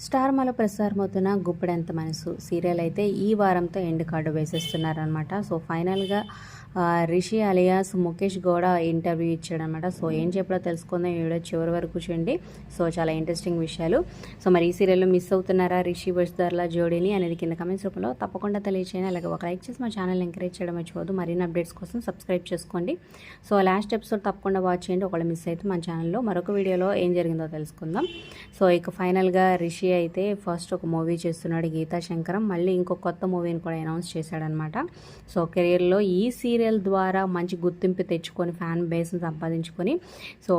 స్టార్మాలో ప్రసారమవుతున్న గుప్పెడంత మనసు సీరియల్ అయితే ఈ వారంతో ఎండ్ కార్డు వేసేస్తున్నారనమాట. సో ఫైనల్గా రిషి అలియాస్ ముఖేష్ గౌడ ఇంటర్వ్యూ ఇచ్చాడనమాట. సో ఏం చెప్పాలో తెలుసుకుందాం ఈ వీడియో చివరి వరకు చూడండి. సో చాలా ఇంట్రెస్టింగ్ విషయాలు. సో మరి ఈ సీరియల్లో మిస్ అవుతున్నారా రిషి వర్సెస్ జోడీని అనేది కింద కమెంట్స్ రూపంలో తప్పకుండా తెలియచేయండి. అలాగే ఒక లైక్ చేసి మా ఛానల్ ఎంకరేజ్ చేయడం మర్చిపోవద్దు. మరిన్ని అప్డేట్స్ కోసం సబ్స్క్రైబ్ చేసుకోండి. సో లాస్ట్ ఎపిసోడ్ తప్పకుండా వాచ్ చేయండి. ఒకవేళ మిస్ అయితే మన ఛానల్లో మరొక వీడియోలో ఏం జరిగిందో తెలుసుకుందాం. సో ఇక ఫైనల్గా రిషి అయితే ఫస్ట్ ఒక మూవీ చేస్తున్నాడు గీతా శంకరం, మళ్ళీ ఇంకో కొత్త మూవీని కూడా అనౌన్స్ చేశాడనమాట. సో కెరియర్లో ఈ సీరియల్ ద్వారా మంచి గుర్తింపు తెచ్చుకొని ఫ్యాన్ బేస్ని సంపాదించుకొని సో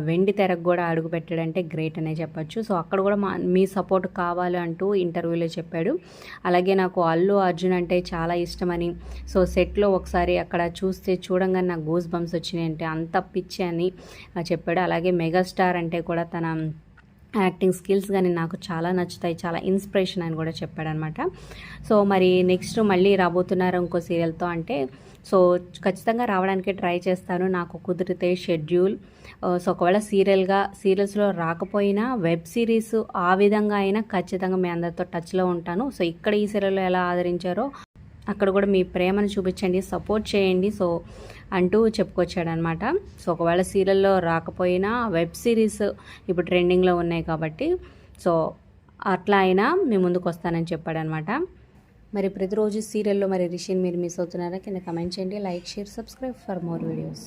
వెండి తెరకు కూడా అడుగు పెట్టాడంటే గ్రేట్ అనే చెప్పచ్చు. సో అక్కడ కూడా మీ సపోర్ట్ కావాలి అంటూ ఇంటర్వ్యూలో చెప్పాడు. అలాగే నాకు అల్లు అర్జున్ అంటే చాలా ఇష్టమని, సో సెట్లో ఒకసారి అక్కడ చూడంగానే నాకు గూస్ బంప్స్ వచ్చినాయి అంటే అంత పిచ్చి అని చెప్పాడు. అలాగే మెగాస్టార్ అంటే కూడా తన యాక్టింగ్ స్కిల్స్ కానీ నాకు చాలా నచ్చుతాయి, చాలా ఇన్స్పిరేషన్ అని కూడా చెప్పాడనమాట. సో మరి నెక్స్ట్ మళ్ళీ రాబోతున్నారు ఇంకో సీరియల్తో అంటే సో ఖచ్చితంగా రావడానికి ట్రై చేస్తాను నాకు కుదిరితే షెడ్యూల్. సో ఒకవేళ సీరియల్స్లో రాకపోయినా వెబ్ సిరీస్ ఆ విధంగా అయినా ఖచ్చితంగా మీ అందరితో టచ్లో ఉంటాను. సో ఇక్కడ ఈ సీరియల్లో ఎలా ఆదరించారో అక్కడ కూడా మీ ప్రేమను చూపించండి, సపోర్ట్ చేయండి సో అంటూ చెప్పుకొచ్చాడనమాట. సో ఒకవేళ సీరియల్లో రాకపోయినా వెబ్ సిరీస్ ఇప్పుడు ట్రెండింగ్లో ఉన్నాయి కాబట్టి సో అట్లా అయినా మీ ముందుకు వస్తానని చెప్పాడనమాట. మరి ప్రతిరోజు సీరియల్లో మరి రిషిని మీరు మిస్ అవుతున్నారా కింద కమెంట్ చేయండి. Like, share, subscribe for more videos.